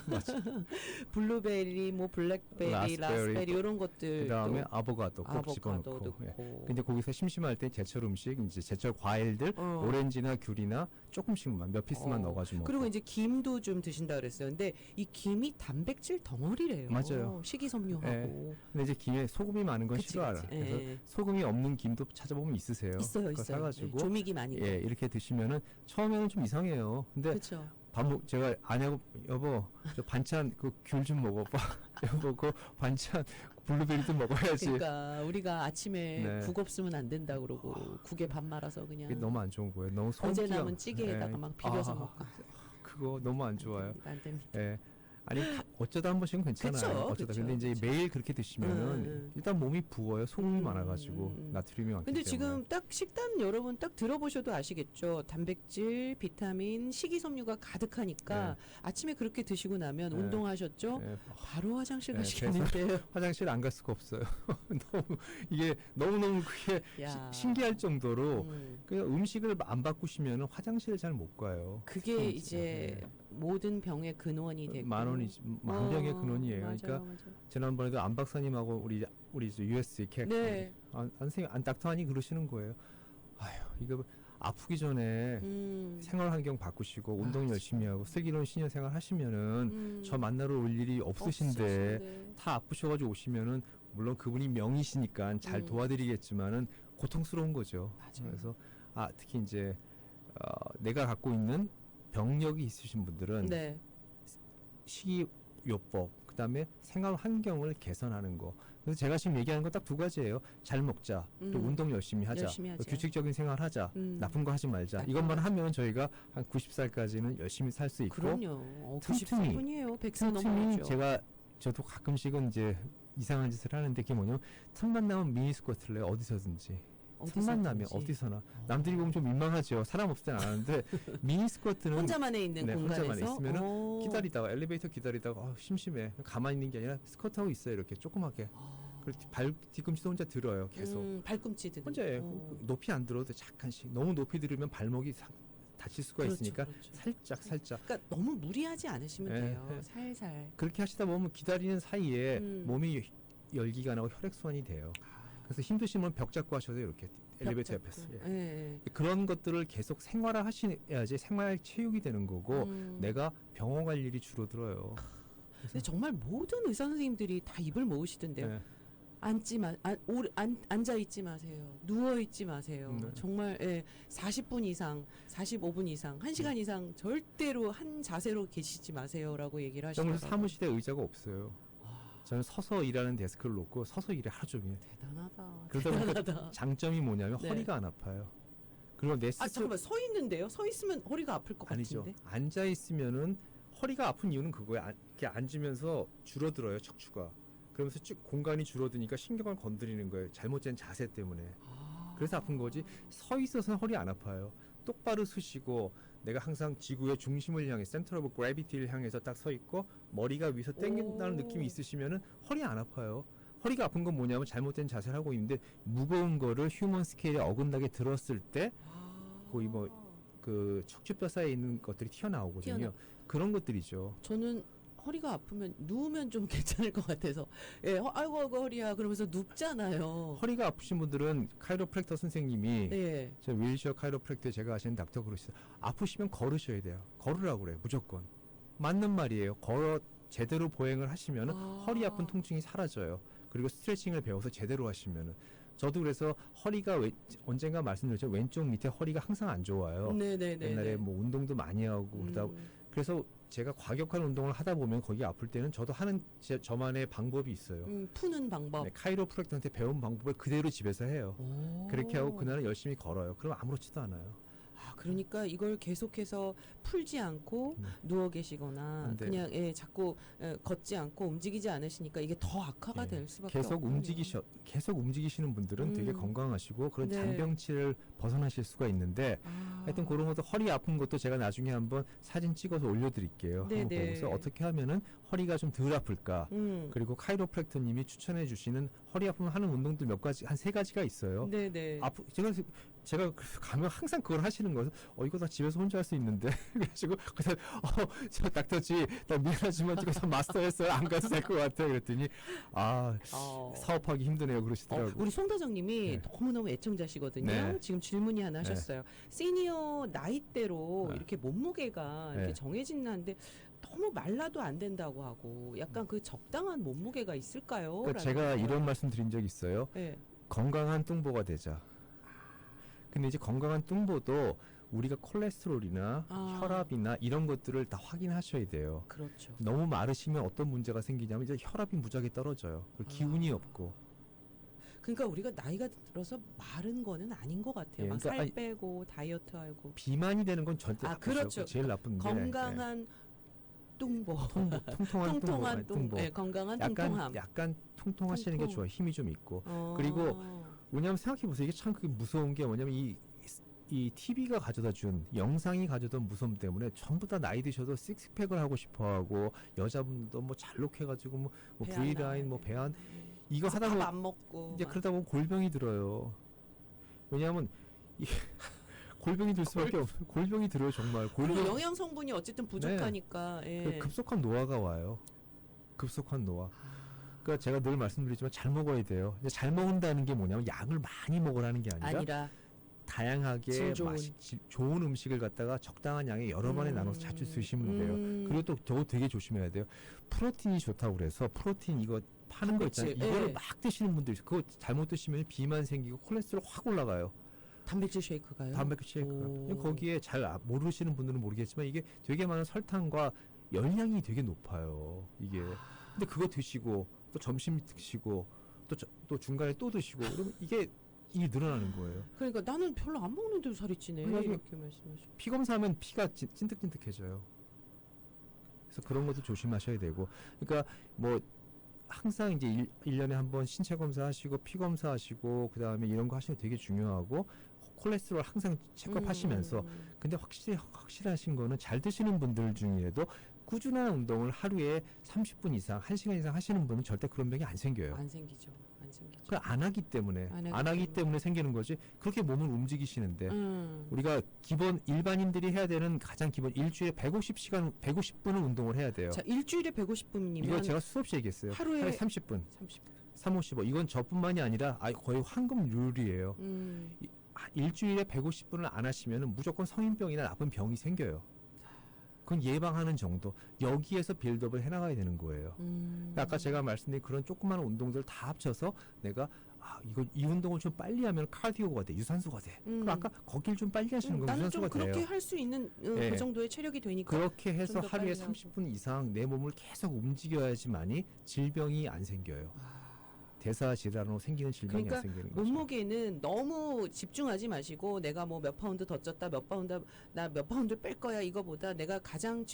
블루베리, 뭐 블랙베리, 라스베리 이런 것들. 그다음에 아보카도 꼭 아보카도 집어넣고. 넣고. 근데 거기서 심심할 때 제철 음식, 이제 제철 과일들, 오렌지나 귤이나 조금씩만 몇 피스만 넣어가지고 먹고. 그리고 이제 김도 좀 드신다 그랬어요. 근데 이 김이 단백질 덩어리래요. 맞아요. 식이섬유하고. 네. 근데 이제 김에 소금이 많은 건 그치, 싫어하라. 그치. 그래서 예. 소금이 없는 김도 찾아보면 있으세요. 있어요, 그거 있어요. 사가지고 예, 조미김 아니고. 예, 이렇게 드시면은 처음에는 좀 이상해요. 근데 그렇죠. 제가 아내하고 여보 저 반찬 그 귤 좀 먹어봐. 여보 그 반찬 블루베리 좀 먹어야지. 그러니까 우리가 아침에 네. 국 없으면 안 된다 그러고 국에 밥 말아서 그냥 이게 너무 안 좋은 거예요. 너무 어제 손기가- 남은 찌개에다가 예. 막 비벼서 아, 먹고. 그거 너무 안 좋아요. 안 됩니다. 예. 아니 어쩌다 한 번씩은 괜찮아요. 그쵸, 어쩌다. 그쵸, 근데 이제 그쵸. 매일 그렇게 드시면은 일단 몸이 부어요. 소금이 많아가지고 나트륨이 많기 근데 때문에. 지금 딱 식단 여러분 딱 들어보셔도 아시겠죠. 단백질, 비타민, 식이섬유가 가득하니까 아침에 그렇게 드시고 나면 네. 운동하셨죠? 예. 바로 화장실 네, 가시겠는데요. 화장실 안 갈 수가 없어요. 이게 너무너무 그게 야. 신기할 정도로 음. 그냥 음식을 안 바꾸시면 화장실을 잘 못 가요. 그게 이제 모든 병의 근원이 되고 만원이지 만병의 근원이에요. 맞아요, 그러니까 맞아요. 지난번에도 안 박사님하고 우리 US 캣 네. 안 닥터하니 그러시는 거예요. 아휴 이거 아프기 전에 생활 환경 바꾸시고 운동 열심히 하고 슬기로운 시니어 생활 하시면은 저 만나러 올 일이 없으신데 다 아프셔가지고 오시면은 물론 그분이 명이시니까 잘 도와드리겠지만은 고통스러운 거죠. 맞아요. 그래서 특히 이제 내가 갖고 있는 병력이 있으신 분들은 네. 식이요법 그다음에 생활 환경을 개선하는 거. 그래서 제가 지금 얘기하는 건 딱 두 가지예요. 잘 먹자, 또 운동 열심히 하자, 열심히 하자. 또 규칙적인 생활 하자, 나쁜 거 하지 말자. 나쁜 이것만 거. 하면 저희가 한 90살까지는 열심히 살 수 있고 그럼요. 틈틈이, 94분이에요. 100세 틈틈이 넘어가죠. 저도 가끔씩은 이제 이상한 짓을 하는데 그게 뭐냐면 틈만 나면 미니 스쿼트를 해요. 어디서든지. 틈만 나면 어디서나. 남들이 보면 좀 민망하죠. 사람 없을 땐 안 하는데 미니 스쿼트는 혼자만에 있는 네, 공간에서 혼자만 있으면은 오. 기다리다가 엘리베이터 기다리다가 심심해. 가만히 있는 게 아니라 스쿼트하고 있어요. 이렇게 조그맣게. 그리고 뒤꿈치도 혼자 들어요. 계속. 발꿈치 드는. 혼자예요. 높이 안 들어도 잠깐씩. 너무 높이 들으면 발목이 다칠 수가 그렇죠, 있으니까 그렇죠. 살짝 그러니까 너무 무리하지 않으시면 예, 돼요. 예. 살살. 그렇게 하시다 보면 기다리는 사이에 몸이 열기가 나고 혈액순환이 돼요. 그래서 힘드시면 벽 잡고 하셔도 이렇게 엘리베이터 벽 옆에서 잡고. 예. 그런 것들을 계속 생활화 하셔야지 생활 체육이 되는 거고 내가 병원 갈 일이 줄어들어요. 근데 정말 모든 의사 선생님들이 다 입을 모으시던데요. 네. 앉아 있지 마세요. 누워 있지 마세요. 네. 정말 40분 이상, 45분 이상, 1시간 이상 절대로 한 자세로 계시지 마세요라고 얘기를 정말 하시더라고요. 사무실에 의자가 없어요. 저는 서서 일하는 데스크를 놓고 서서 일해 하루 종일. 대단하다. 그러다 보니까 대단하다. 장점이 뭐냐면 네. 허리가 안 아파요. 그리고 내 스스로 잠깐만 서 있는데요? 서 있으면 허리가 아플 것 아니죠. 같은데. 앉아 있으면은 허리가 아픈 이유는 그거예요. 이렇게 앉으면서 줄어들어요 척추가. 그러면서 쭉 공간이 줄어드니까 신경을 건드리는 거예요. 잘못된 자세 때문에. 그래서 아픈 거지. 서 있어서는 허리 안 아파요. 똑바로 서시고 내가 항상 지구의 중심을 향해 센터 오브 그래비티를 향해서 딱 서 있고 머리가 위에서 땡긴다는 느낌이 있으시면은 허리 안 아파요. 허리가 아픈 건 뭐냐면 잘못된 자세를 하고 있는데 무거운 거를 휴먼 스케일에 어긋나게 들었을 때 거의 뭐 그 척추뼈 사이에 있는 것들이 튀어나오거든요. 그런 것들이죠. 저는 허리가 아프면 누우면 좀 괜찮을 것 같아서 아이고 허리야 그러면서 눕잖아요. 허리가 아프신 분들은 카이로프랙터 선생님이 네. 저 윌셔 카이로프랙터 제가 아시는 닥터 그러시죠. 아프시면 걸으셔야 돼요. 걸으라고 그래요. 무조건. 맞는 말이에요. 걸어 제대로 보행을 하시면은 허리 아픈 통증이 사라져요. 그리고 스트레칭을 배워서 제대로 하시면은 저도 그래서 허리가 언젠가 말씀드렸죠. 왼쪽 밑에 허리가 항상 안 좋아요. 네네네. 옛날에 뭐 운동도 많이 하고 그러다 그래서 제가 과격한 운동을 하다 보면 거기 아플 때는 저도 하는 저만의 방법이 있어요. 푸는 방법. 네, 카이로프랙터한테 배운 방법을 그대로 집에서 해요. 그렇게 하고 그날은 열심히 걸어요. 그럼 아무렇지도 않아요. 그러니까 이걸 계속해서 풀지 않고 누워 계시거나 그냥 자꾸 걷지 않고 움직이지 않으시니까 이게 더 악화가 될 수밖에 없군요. 계속 움직이시는 분들은 되게 건강하시고 그런 네. 잔병치를 벗어나실 수가 있는데 하여튼 그런 것도 허리 아픈 것도 제가 나중에 한번 사진 찍어서 올려드릴게요. 한번 보고서 어떻게 하면은 허리가 좀 덜 아플까. 그리고 카이로프랙터님이 추천해 주시는 허리 아프면 하는 운동들 몇 가지 한 3가지가 있어요. 네네. 제가 가면 항상 그걸 하시는 거예요. 이거 다 집에서 혼자 할 수 있는데 그래가지고 그래서 저 닥터지 나 미안하지만 이거 마스터했어요. 안 가도 될 것 같아요. 그랬더니 사업하기 힘드네요. 그러시더라고요. 우리 송 다정님이 너무너무 애청자시거든요. 네. 지금 질문이 하나 하셨어요. 시니어 나이대로 이렇게 몸무게가 이렇게 네. 정해진 한데 너무 말라도 안 된다고 하고 약간 그 적당한 몸무게가 있을까요? 그러니까 제가 이런 말씀 드린 적 있어요. 네. 건강한 뚱보가 되자. 근데 이제 건강한 뚱보도 우리가 콜레스테롤이나 혈압이나 이런 것들을 다 확인하셔야 돼요. 그렇죠. 너무 마르시면 어떤 문제가 생기냐면 이제 혈압이 무지하게 떨어져요. 기운이 없고. 그러니까 우리가 나이가 들어서 마른 거는 아닌 것 같아요. 막 살 빼고 다이어트하고. 비만이 되는 건 절대 그렇죠. 제일 나쁜데. 건강한 뚱보. 통통한 뚱보. 네, 건강한 통통함. 약간 통통하시는 게 좋아요. 힘이 좀 있고. 그리고 왜냐하면 생각해보세요. 이게 참 그게 무서운 게 뭐냐면 이 TV가 가져다 준 영상이 가져다 무서움 때문에 전부 다 나이 드셔도 식스팩을 하고 싶어하고 여자분도 뭐 잘록해가지고 뭐 V라인 뭐 배안 이거 하다 보면 안 먹고 이제 그러다 보면 골병이 들어요. 왜냐하면 골병이 들 수밖에 없어요. 골병이 들어요 정말. 그리고 영양 성분이 어쨌든 부족하니까. 그 급속한 노화가 와요. 급속한 노화. 그러니까 제가 늘 말씀드리지만 잘 먹어야 돼요. 근데 잘 먹는다는 게 뭐냐면 약을 많이 먹으라는 게 아니라 다양하게 좋은 음식을 갖다가 적당한 양의 여러 번에 나눠서 자주 드시면 돼요. 그리고 또 저거 되게 조심해야 돼요. 프로틴이 좋다고 그래서 프로틴 이거 파는 거 있잖아요. 이거를 막 드시는 분들 있어요. 그거 잘못 드시면 비만 생기고 콜레스테롤 확 올라가요. 단백질 쉐이크가요? 단백질 쉐이크가. 거기에 잘 모르시는 분들은 모르겠지만 이게 되게 많은 설탕과 열량이 되게 높아요. 이게. 근데 그거 드시고 또 점심 드시고 또 중간에 또 드시고 그러면 이게 늘어나는 거예요. 그러니까 나는 별로 안 먹는데도 살이 찌네. 이렇게 말씀하시고. 피 검사하면 피가 찐득찐득해져요. 그래서 그런 것도 조심하셔야 되고. 그러니까 뭐 항상 이제 1년에 한 번 신체 검사하시고 피 검사하시고 그다음에 이런 거 하시는 거 되게 중요하고 콜레스테롤 항상 체크업하시면서 근데 확실하신 거는 잘 드시는 분들 중에도 꾸준한 운동을 하루에 30분 이상, 1시간 이상 하시는 분은 절대 그런 병이 안 생겨요. 안 생기죠. 생기죠. 그걸 안 하기 때문에 안 하기 안 하기 때문에 생기는 거지. 그렇게 몸을 움직이시는데 우리가 기본 일반인들이 해야 되는 가장 기본 일주일에 150시간 150분을 운동을 해야 돼요. 자, 일주일에 150분이면 이거 제가 수없이 얘기했어요. 하루에 30분. 30분. 355. 이건 저뿐만이 아니라 거의 황금 룰이에요. 일주일에 150분을 안 하시면 무조건 성인병이나 나쁜 병이 생겨요. 그건 예방하는 정도. 여기에서 빌드업을 해나가야 되는 거예요. 아까 제가 말씀드린 그런 조그마한 운동들 다 합쳐서 내가 이 운동을 좀 빨리 하면 카디오가 돼, 유산소가 돼. 그럼 아까 걷기를 좀 빨리 하시는 건 나는 유산소가 좀 돼요. 그렇게 할 수 있는 네. 그 정도의 체력이 되니까 그렇게 해서 좀더 하루에 빨리 하고. 30분 이상 내 몸을 계속 움직여야지만이 질병이 안 생겨요. 대사 질환으로 생기는 질병이 그러니까 안 생기는 거죠. 몸무게는 너무 집중하지 마시고 내가 뭐 몇 파운드 더 쪘다, 나 몇 파운드 뺄 거야 이거보다 내가 가장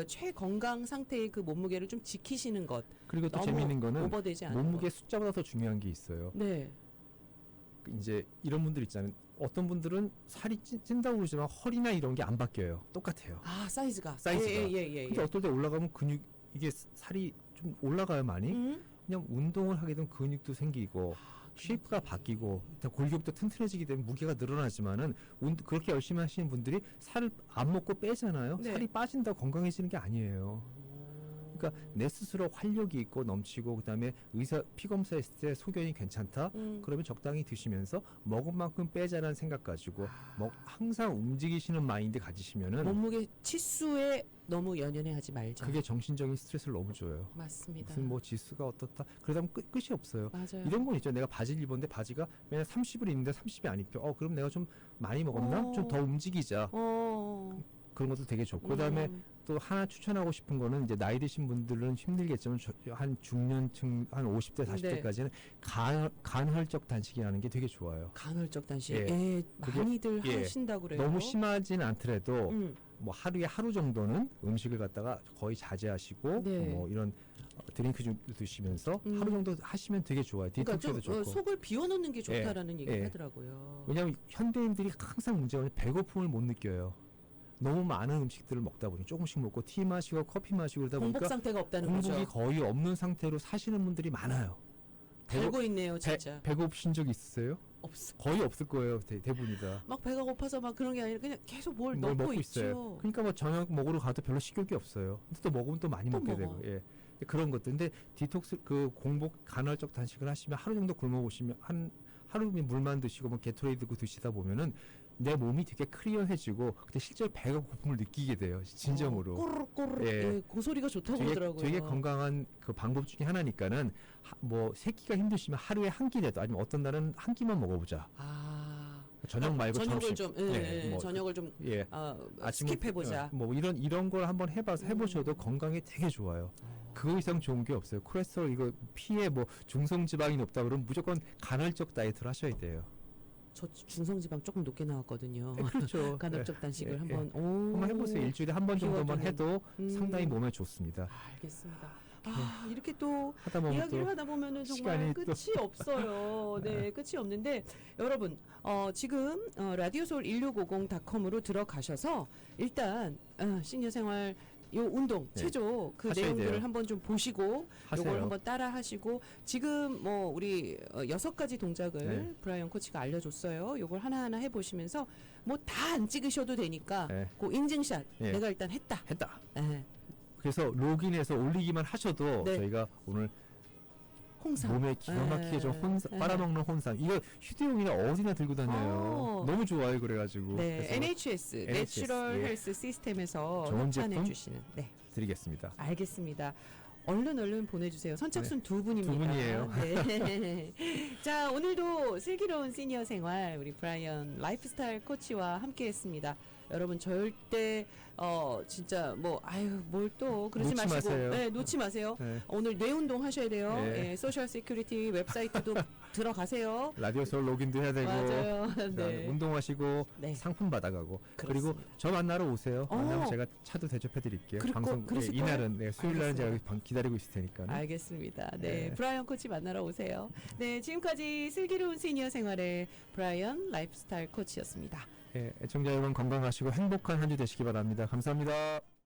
최건강 상태의 그 몸무게를 좀 지키시는 것. 그리고 또 너무 재미있는 거는 오버되지 않은 몸무게 것. 숫자보다 더 중요한 게 있어요. 네. 이제 이런 분들 있잖아요. 어떤 분들은 살이 찐다고 그러지만 허리나 이런 게 안 바뀌어요. 똑같아요. 사이즈가. 사이즈가. 예. 근데 어떨 때 올라가면 이게 살이 좀 올라가요 많이. 그냥 운동을 하게 되면 근육도 생기고 쉐이프가 바뀌고 일단 골격도 튼튼해지게 되면 무게가 늘어나지만은 그렇게 열심히 하시는 분들이 살을 안 먹고 빼잖아요. 네. 살이 빠진다고 건강해지는 게 아니에요. 그러니까 내 스스로 활력이 있고 넘치고 그다음에 피 검사했을 때 소견이 괜찮다. 그러면 적당히 드시면서 먹은 만큼 빼자라는 생각 가지고 항상 움직이시는 마인드 가지시면은 몸무게 치수에 너무 연연해하지 말자. 그게 정신적인 스트레스를 너무 줘요. 맞습니다. 무슨 뭐 지수가 어떻다. 그러다 보면 끝이 없어요. 맞아요. 이런 건 있죠. 내가 바지를 입었는데 바지가 맨날 30을 입는데 30이 안 입혀. 그럼 내가 좀 많이 먹었나? 좀 더 움직이자. 그런 것도 되게 좋고. 그다음에 또 하나 추천하고 싶은 거는 이제 나이 드신 분들은 힘들겠지만 한 중년층 한 50대 40대까지는 간헐적 단식이라는 게 되게 좋아요. 간헐적 단식. 예. 많이들 하신다고 그래요. 너무 심하진 않더라도 뭐 하루에 하루 정도는 음식을 갖다가 거의 자제하시고 네. 뭐 이런 드링크 좀 드시면서 하루 정도 하시면 되게 좋아요. 그러니까 디톡스도 좀 좋고. 속을 비워놓는 게 좋다라는 얘기 예. 하더라고요. 왜냐하면 현대인들이 항상 문제가 배고픔을 못 느껴요. 너무 많은 음식들을 먹다 보니 조금씩 먹고 티 마시고 커피 마시고 그러다 공복 보니까 상태가 없다는 공복이 거죠. 거의 없는 상태로 사시는 분들이 많아요. 달고 있네요, 진짜. 배고프신 적 있으세요? 없어. 거의 없을 거예요. 대부분이 다. 막 배가 고파서 막 그런 게 아니라 그냥 계속 뭘 뭘 넣고 먹고 있죠. 있어요. 그러니까 뭐 저녁 먹으러 가도 별로 식욕이 없어요. 근데 또 먹으면 또 많이 또 먹게 먹어. 되고. 예. 그런 것들. 근데 디톡스 공복 간헐적 단식을 하시면 하루 정도 굶어 보시면 하루 물만 드시고 뭐 게토레이드 드시다 보면은 내 몸이 되게 클리어해지고 그때 실제로 배가 고픔을 느끼게 돼요. 진정으로. 꼬르륵 예. 그 소리가 좋다고 그러더라고요. 되게 건강한 그 방법 중에 하나니까는 뭐 세 끼가 힘드시면 하루에 한 끼라도 아니면 어떤 날은 한 끼만 먹어보자. 저녁 말고 저녁을 점심. 좀 뭐 저녁을 좀 아침 스킵해보자. 뭐 이런 걸 한번 해보셔도 건강에 되게 좋아요. 그 이상 좋은 게 없어요. 콜레스테롤 이거 피에 뭐 중성지방이 높다 그러면 무조건 간헐적 다이어트를 하셔야 돼요. 저 중성지방 조금 높게 나왔거든요. 그렇죠. 간헐적 단식을 한번 한번 해보세요. 일주일에 한 번 정도만 해도 상당히 몸에 좋습니다. 알겠습니다. 이렇게 또 하다 보면 이야기를 또 하다 보면은 정말 시간이 끝이 없어요. 네, 끝이 없는데 여러분 지금 radiosoul1650.com으로 들어가셔서 일단 시니어 생활 요 운동 체조 그 하셔야 내용들을 돼요. 한번 좀 보시고 하세요. 요걸 한번 따라 하시고 지금 뭐 우리 6가지 동작을 네. 브라이언 코치가 알려줬어요. 요걸 하나하나 해보시면서 뭐 다 안 찍으셔도 되니까 네. 그 인증샷 네. 내가 일단 했다. 했다. 그래서 로그인해서 올리기만 하셔도 네. 저희가 오늘 홍삼. 몸에 기가 막히게 좀 빨아먹는 혼삼. 이거 휴대용이나 어디나 들고 다녀요. 너무 좋아요. 그래가지고. 네, 그래서 NHS 내추럴 헬스 시스템에서 좋은 협찬해 제품 주시는. 네, 드리겠습니다. 알겠습니다. 얼른 보내주세요. 선착순 두 분입니다. 두 분이에요. 네. 자, 오늘도 슬기로운 시니어 생활 우리 브라이언 라이프스타일 코치와 함께했습니다. 여러분 절대 진짜 뭐 뭘 또 그러지 놓지 마시고 마세요. 네, 놓지 마세요. 네. 오늘 뇌 운동 하셔야 돼요. 네. 예, 소셜 시큐리티 웹사이트도 들어가세요. 라디오 서울 로그인도 해야 되고. 맞아요. 네. 운동하시고 네. 상품 받아가고. 그렇습니다. 그리고 저 만나러 오세요. 만나면 제가 차도 대접해 드릴게요. 그러실 거예요? 이날은 수요일날은 제가 알겠습니다. 기다리고 있을 테니까. 알겠습니다. 네, 네. 브라이언 코치 만나러 오세요. 네, 지금까지 슬기로운 시니어 생활의 브라이언 라이프스타일 코치였습니다. 애청자 여러분 건강하시고 행복한 한 주 되시기 바랍니다. 감사합니다.